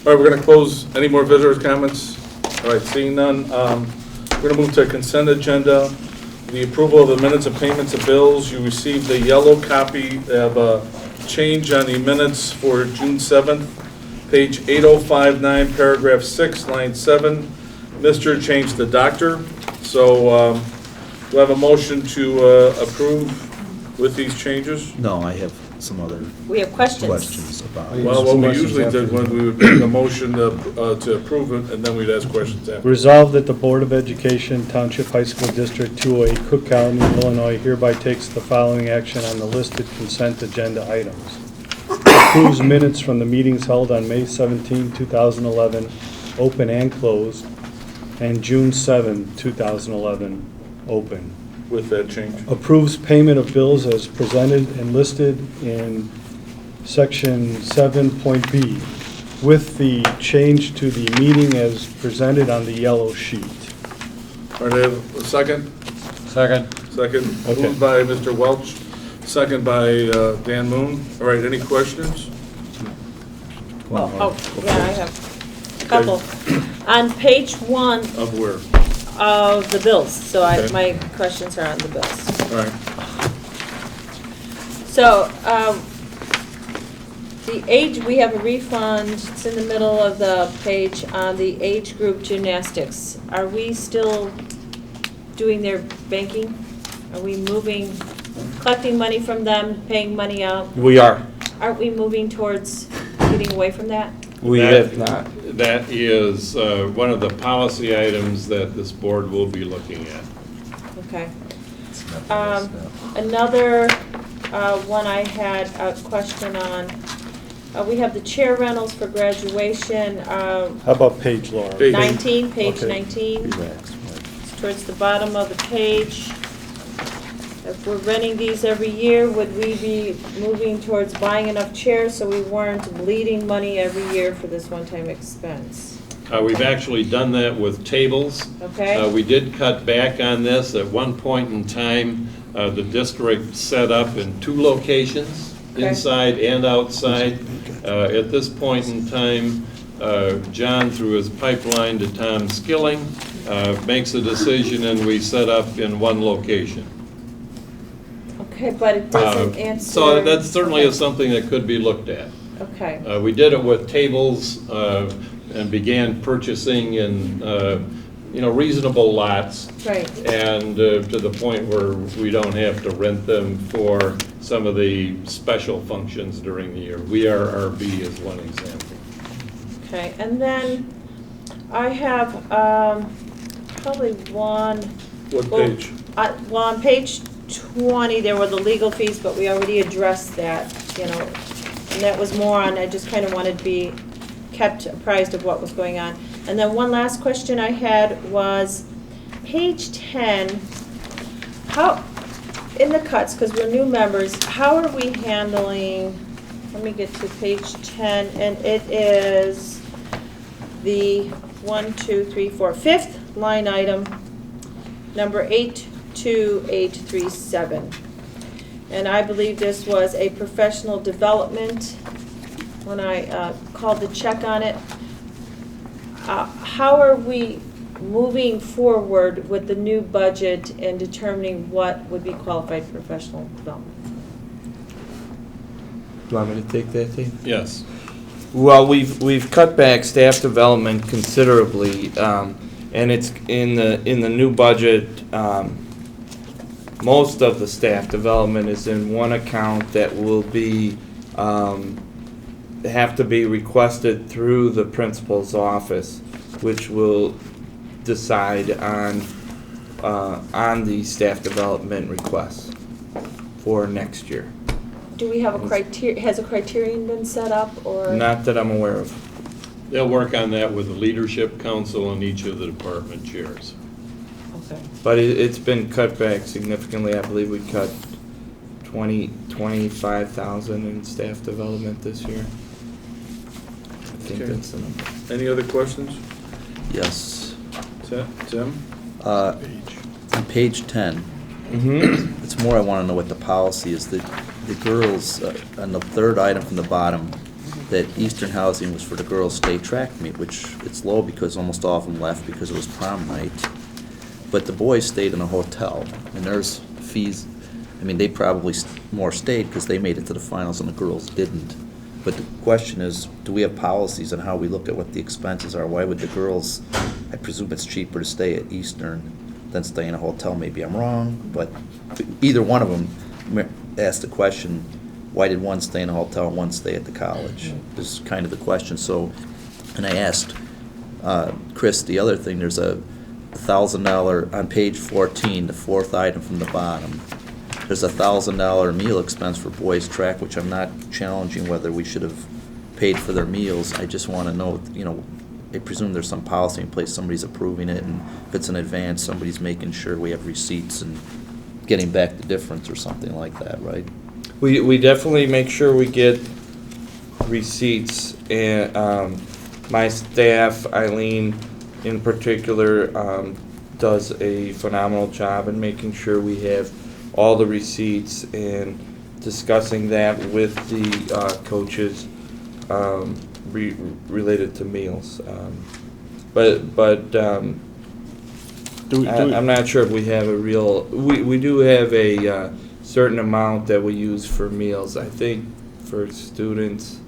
All right, we're going to close. Any more visitors' comments? All right, seeing none. We're going to move to a consent agenda. The approval of the minutes of payments of bills. You received a yellow copy of a change on the minutes for June 7th, page 8059, paragraph 6, line 7. Mr. changed the doctor. So do I have a motion to approve with these changes? No, I have some other We have questions. about it. Well, what we usually did when we would make a motion to approve it, and then we'd ask questions after. Resolved that the Board of Education, Township High School District 208, Cook County, Illinois hereby takes the following action on the listed consent agenda items. Approves minutes from the meetings held on May 17, 2011, open and closed, and June 7, 2011, open. With that change. Approves payment of bills as presented and listed in section 7.b with the change to the meeting as presented on the yellow sheet. All right, I have a second? Second. Second, Okay. moved by Mr. Welch, second by Dan Moon. All right, any questions? Oh, yeah, I have a couple. On page 1 Of where? of the bills, so Okay. my questions are on the bills. All right, So, the age, we have a refund, it's in the middle of the page on the age group gymnastics. Are we still doing their banking? Are we moving, collecting money from them, paying money out? We are. Aren't we moving towards getting away from that? We have not. That is one of the policy items that this board will be looking at. Okay. Another one I had a question on, we have the chair rentals for graduation, How about page, Laura? Page. 19, page Okay. 19. Relax. It's towards the bottom of the page. If we're renting these every year, would we be moving towards buying enough chairs so we weren't bleeding money every year for this one-time expense? We've actually done that with tables. Okay? We did cut back on this. At one point in time, the district set up in 2 locations, Okay. inside and outside. At this point in time, John, through his pipeline to Tom Skilling, makes a decision and we set up in 1 location. Okay, but it doesn't answer. So that certainly is something that could be looked at. Okay, We did it with tables and began purchasing in, reasonable lots. right. And to the point where we don't have to rent them for some of the special functions during the year. VRRB is one example. Okay, and then I have probably one. what Well, page? Well, on page 20, there were the legal fees, but we already addressed that, and that was more on, I just kind of wanted to be kept apprised of what was going on. And then one last question I had was, page 10, how, in the cuts, because we're new members, how are we handling, let me get to page 10, and it is the 5th line item, number 82837. And I believe this was a professional development when I called to check on it. How are we moving forward with the new budget and determining what would be qualified professional development? Do you want me to take that, Dave? Yes. Well, we've cut back staff development considerably, and it's in the new budget. Most of the staff development is in one account that will be have to be requested through the principal's office, which will decide on the staff development requests for next year. Do we have a criteria, has a criterion been set up, or? Not that I'm aware of. They'll work on that with the leadership council and each of the department chairs. Okay. But it's been cut back significantly. I believe we cut 25,000 in staff development this year. I think Okay. that's the number. Any other questions? Yes. Tim? On page 10, Mm-hmm. it's more I want to know what the policy is. The girls, on the 3rd item from the bottom, that Eastern Housing was for the girls' state track meet, which it's low because almost all of them left because it was prom night. But the boys stayed in a hotel, and there's fees. I mean, they probably more stayed because they made it to the finals and the girls didn't. But the question is, do we have policies on how we look at what the expenses are? Why would the girls, I presume it's cheaper to stay at Eastern than stay in a hotel. Maybe I'm wrong, but either one of them asked the question, why did one stay in a hotel and one stay at the college? Is kind of the question. So, and I asked Chris the other thing, there's a $1,000, on page 14, the fourth item from the bottom, there's a $1,000 meal expense for boys track, which I'm not challenging whether we should have paid for their meals. I just want to know, you know, I presume there's some policy in place, somebody's approving it, and if it's in advance, somebody's making sure we have receipts and getting back the difference or something like that, right? We definitely make sure we get receipts, and my staff, Eileen in particular, does a phenomenal job in making sure we have all the receipts and discussing that with the coaches related to meals. I'm not sure if we have a real, we do have a certain amount that we use for meals. I think for students,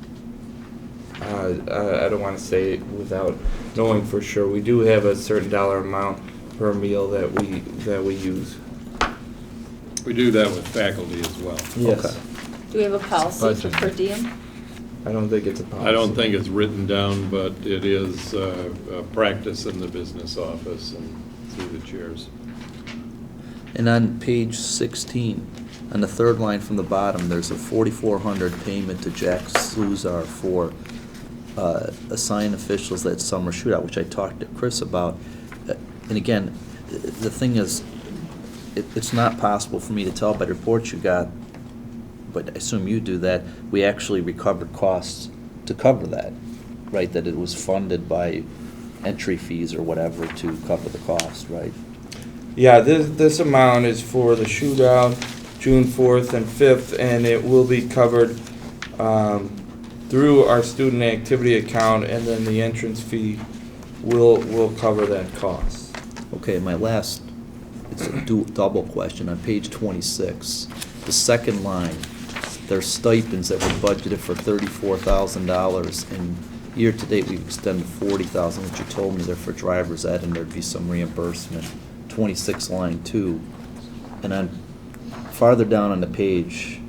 I don't want to say it without knowing for sure. We do have a certain dollar amount per meal that we use. We do that with faculty as well. Yes. Okay. Do we have a policy for per diem? I don't think it's a policy. I don't think it's written down, but it is a practice in the business office and through the chairs. And on page 16, on the third line from the bottom, there's a $4,400 payment to Jack Sluzar for assigned officials that summer shootout, which I talked to Chris about. And again, the thing is, it's not possible for me to tell by the reports you got, but I assume you do, that we actually recovered costs to cover that, right? That it was funded by entry fees or whatever to cover the cost, right? Yeah, this amount is for the shootout, June 4th and 5th, and it will be covered through our student activity account, and then the entrance fee will cover that cost. Okay, my last, it's a double question. On page 26, the second line, there's stipends that were budgeted for $34,000, and year-to-date, we've extended $40,000, which you told me they're for driver's ed, and there'd be some reimbursement. 26 line 2, and on farther down on the page,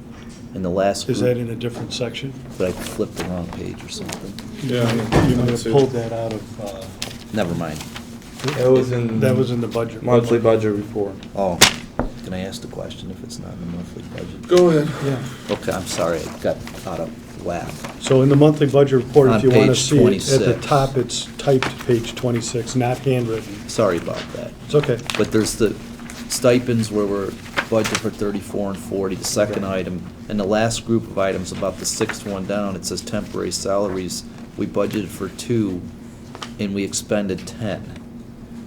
in the last group, Is that in a different section? but I flipped the wrong page or something. Yeah. You might have pulled that out of, Never mind. That was in the budget. monthly budget report. Oh, can I ask the question if it's not in the monthly budget? Go ahead. Yeah. Okay, I'm sorry, I got out of whack. So in the monthly budget report, On if you want to page see it, at the 26. top, it's typed page 26, not handwritten. Sorry about that. It's okay. But there's the stipends where we're budgeted for 34 and 40, the second item. And the last group of items, about the sixth one down, it says temporary salaries. We budgeted for 2, and we expended 10.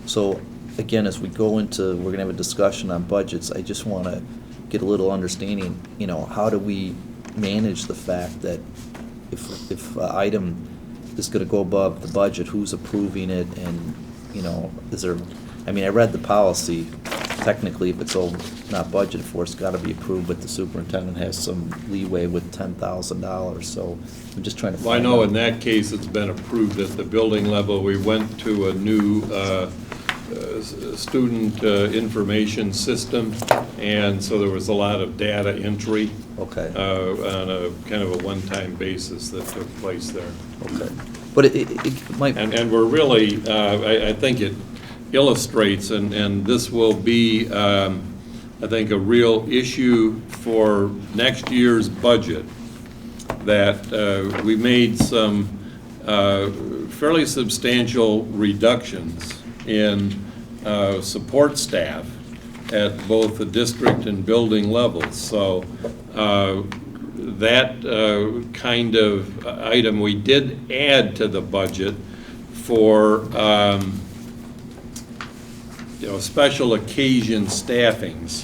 So, again, as we go into, we're gonna have a discussion on budgets, I just wanna get a little understanding, you know, how do we manage the fact that if an item is gonna go above the budget, who's approving it, and, you know, is there, I mean, I read the policy, technically, if it's not budgeted for, it's gotta be approved, but the superintendent has some leeway with $10,000, so I'm just trying to find Well, I out. know in that case, it's been approved at the building level. We went to a new student information system, and so there was a lot of data entry Okay, on a kind of a one-time basis that took place there. okay. But it might, And we're really, I think it illustrates, and this will be, I think, a real issue for next year's budget, that we made some fairly substantial reductions in support staff at both the district and building levels. So that kind of item we did add to the budget for special occasion staffings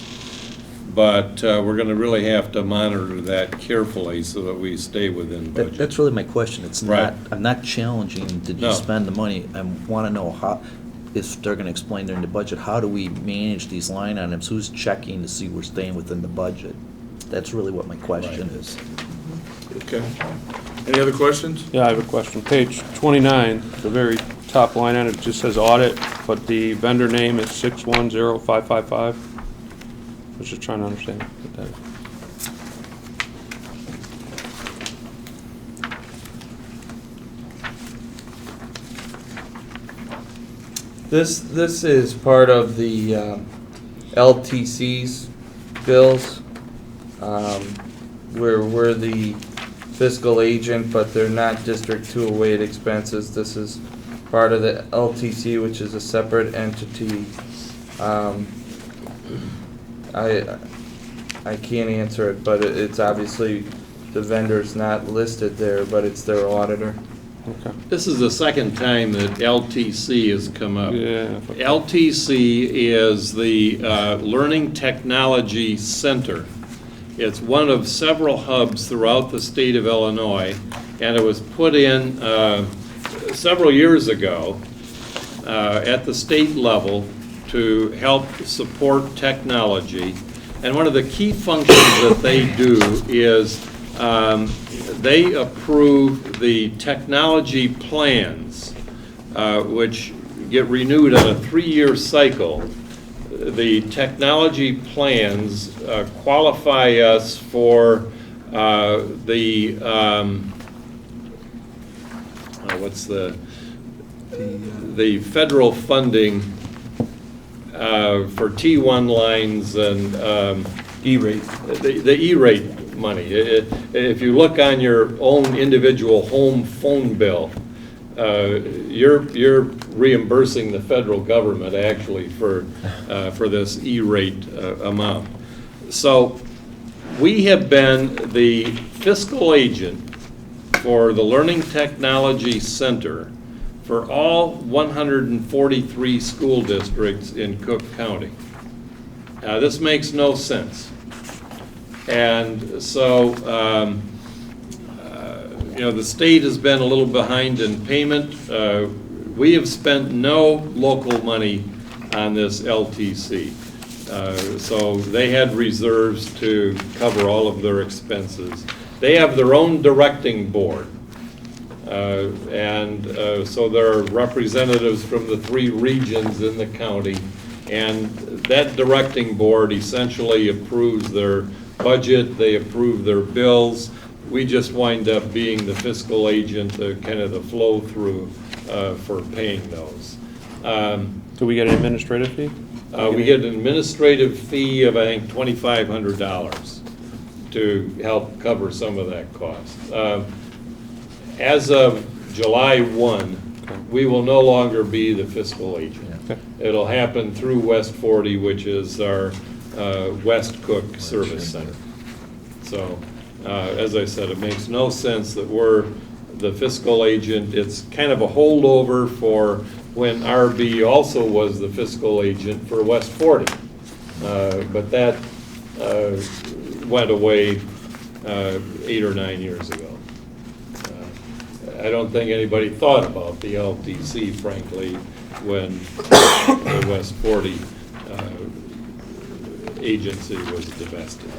but we're going to really have to monitor that carefully so that we stay within budget. That's really my question. It's Right. not, I'm not challenging, did you No. spend the money? I want to know how, if they're going to explain during the budget, how do we manage these line items? Who's checking to see we're staying within the budget? That's really what my question is. Okay. Any other questions? Yeah, I have a question. Page 29, the very top line on it just says audit, but the vendor name is 610555. I was just trying to understand what that is. This is part of the LTC's bills. We're the fiscal agent, but they're not District 208 expenses. This is part of the LTC, which is a separate entity. I can't answer it, but it's obviously, the vendor's not listed there, but it's their auditor. Okay. This is the second time that LTC has come up. Yeah. LTC is the Learning Technology Center. It's one of several hubs throughout the state of Illinois, and it was put in several years ago at the state level to help support technology. And one of the key functions that they do is they approve the technology plans, which get renewed on a 3-year cycle. The technology plans qualify us for the federal funding for T1 lines and E-rate. the E-rate money. If you look on your own individual home phone bill, you're reimbursing the federal government actually for this E-rate amount. So we have been the fiscal agent for the Learning Technology Center for all 143 school districts in Cook County. This makes no sense. And so, the state has been a little behind in payment. We have spent no local money on this LTC. So they had reserves to cover all of their expenses. They have their own directing board. So there are representatives from the 3 regions in the county, and that directing board essentially approves their budget, they approve their bills. We just wind up being the fiscal agent, kind of the flow-through for paying those. Do we get an administrative fee? We get an administrative fee of, I think, $2,500 to help cover some of that cost. As of July 1, we will no longer be the fiscal agent. Okay. It'll happen through West 40, which is our West Cook Service Center. So, as I said, it makes no sense that we're the fiscal agent. It's kind of a holdover for when RB also was the fiscal agent for West 40. But that went away 8 or 9 years ago. I don't think anybody thought about the LTC, frankly, when the West 40 agency was divested.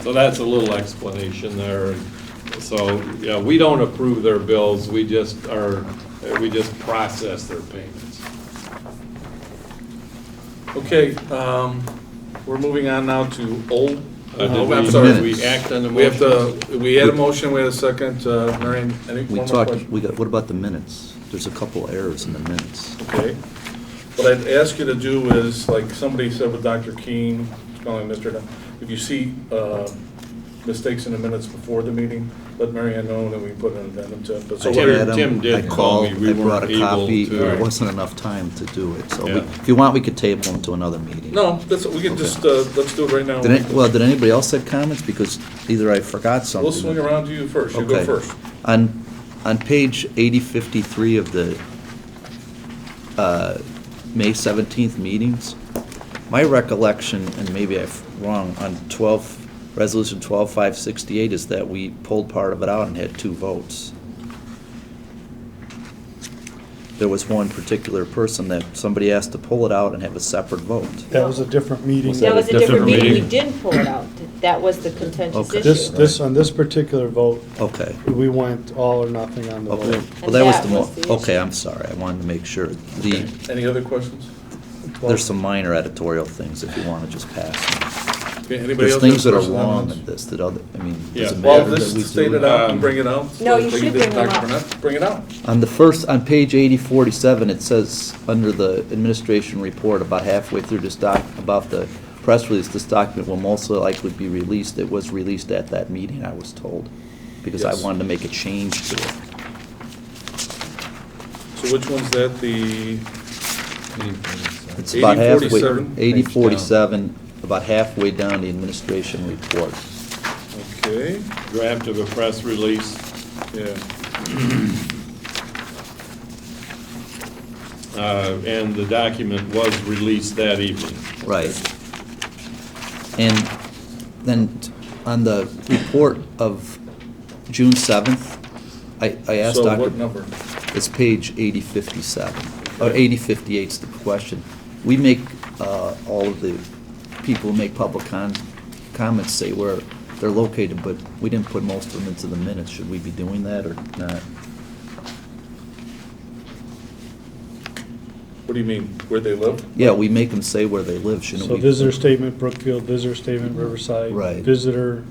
So that's a little explanation there. So, we don't approve their bills. We just process their payments. Okay, we're moving on now to old. I'm sorry, did we act on the We have motion? we had a motion, we had a second. Marion, any We one more talked, question? what about the minutes? There's a couple errors in the minutes. Okay. What I'd ask you to do is, like somebody said with Dr. Keene, calling Mr. Dunn, if you see mistakes in the minutes before the meeting, let Marianne know, and then we can put an addendum to it. But so I what had are- 'em, Tim did I call me. called, We I brought weren't a copy, able to- there wasn't enough time to do it, so Yeah. if you want, we could table them to another meeting. No, we can just, let's do it right now. Did anybody else have comments? Because either I forgot something. We'll swing around to you first. You go Okay. first. On page 8053 of the May 17th meetings, My recollection, and maybe I'm wrong, on Resolution 12-568 is that we pulled part of it out and had 2 votes. There was one particular person that somebody asked to pull it out and have a separate vote. That was a different meeting. That was a different meeting, we meeting? didn't pull it out. That was the contentious Okay. issue. On this particular vote, Okay. we went all or nothing on the Okay. vote. Well, that was the And that was the okay, issue. I'm sorry. I wanted to make sure. Any other questions? There's some minor editorial things if you want to just pass them. Okay, anybody There's else things have that are questions on wrong this? in this, that other, I mean, Yeah. does it Well, matter that this we do state it it? out and bring it out. No, you Like should did bring them Dr. up. Burnett. Bring it out. On page 8047, it says, under the administration report, about halfway through this about the press release, this document will most likely be released. It was released at that meeting, I was told, because I Yes. wanted to make a change to it. So which one's that, the, It's about halfway, 8047? 8047, about halfway down the administration report. okay, Draft of a press release. yeah. And the document was released that evening. Right. And then on the report of June 7th, I asked So Dr. what number? It's page 8057, or 8058's the question. We make, all of the people who make public comments say where they're located, but we didn't put most of them into the minutes. Should we be doing that or not? What do you mean, where they live? Yeah, we make them say where they live, shouldn't So we? visitor statement Brookfield, visitor statement Riverside. Right. Visitor,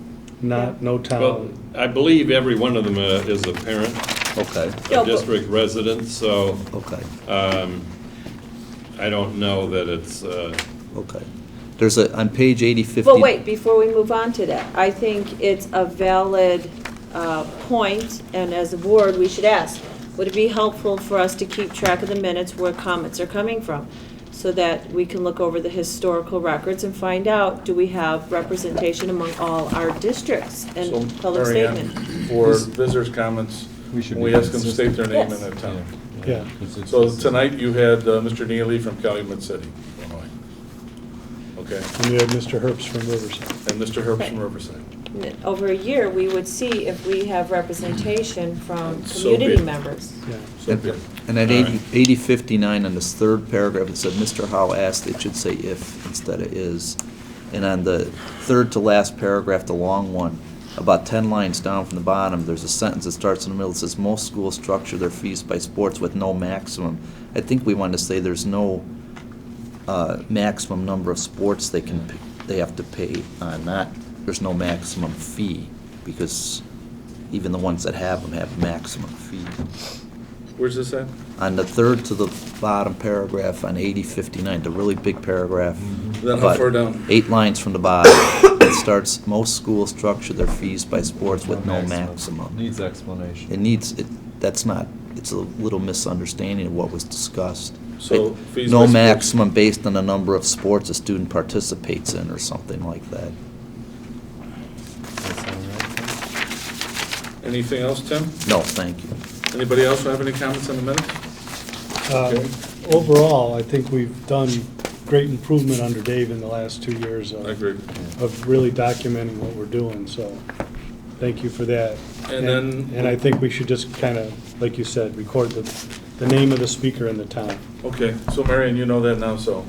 no Well, town. I believe every one of them is a parent, Okay, Yeah, a but- district resident, so okay, I don't know that it's, okay. There's on page 8050. But wait, before we move on to that, I think it's a valid point, and as a board, we should ask, would it be helpful for us to keep track of the minutes where comments are coming from? So that we can look over the historical records and find out, do we have representation among all our districts So, and public Mary Ann, statement? for visitors' comments, We should we be ask them to state their name and Yes. their town. Yeah. So tonight you had Mr. Neely from Calumet City, Illinois. Okay, And you had Mr. Herbst from Riverside. and Mr. Herbst Right. from Riverside. Over a year, we would see if we have representation from So be community it. members. Yeah. So good. And at All 80 right. 8059, on this third paragraph, it said, Mr. Howe asked, it should say if instead of is. And on the third to last paragraph, the long one, about 10 lines down from the bottom, there's a sentence that starts in the middle, it says, most schools structure their fees by sports with no maximum. I think we want to say there's no maximum number of sports they have to pay, not, there's no maximum fee, because even the ones that have them have a maximum fee. Where's this at? On the third to the bottom paragraph on 8059, the really big paragraph. Then how about far down? 8 lines from the bottom, it starts, most schools structure their fees by sports with no maximum. Needs explanation. It needs, that's not, it's a little misunderstanding of what was discussed. So fees by No sports- maximum based on the number of sports a student participates in or something like that. That sound right? Anything else, Tim? No, thank you. Anybody else have any comments on the minutes? Okay. Overall, I think we've done great improvement under Dave in the last 2 years I agree. of really documenting what we're doing, so thank you for that. And then- And I think we should just kind of, like you said, record the name of the speaker in the town. Okay, so Marion, you know that now, so.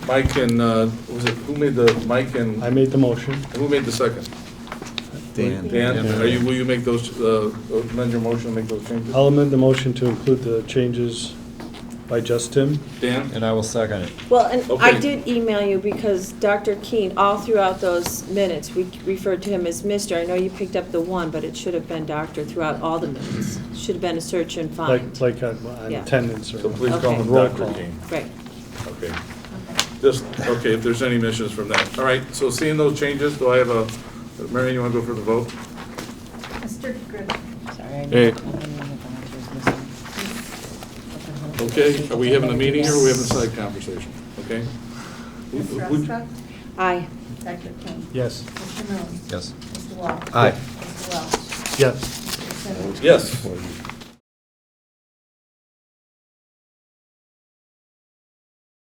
Mike and, was it, who made the, Mike and, I made the motion. who made the second? Dan? Dan, will you make those, amend your motion, and make those changes? I'll amend the motion to include the changes by just Tim. Dan? And I will second it. Well, and I Okay. did email you because Dr. Keene, all throughout those minutes, we referred to him as Mr. I know you picked up the one, but it should have been Doctor throughout all the minutes. Should have been a search and find. Like on Yeah. attendance or. So please call Okay. him Roll Dr. call. King. Right. Okay. Just, okay, if there's any missions from that. All right, so seeing those changes, do I have a, Marion, you want to go for the vote? Mr. Griffin. Hey, Okay, are we having a meeting here or are we having a side conversation? Okay? Ms. Would- Ruska. Aye. Dr. King. Yes. Mr. Moon. Yes. Mr. Wall. Aye. Mr. Welch. Yes. Mr. Simmons. Yes.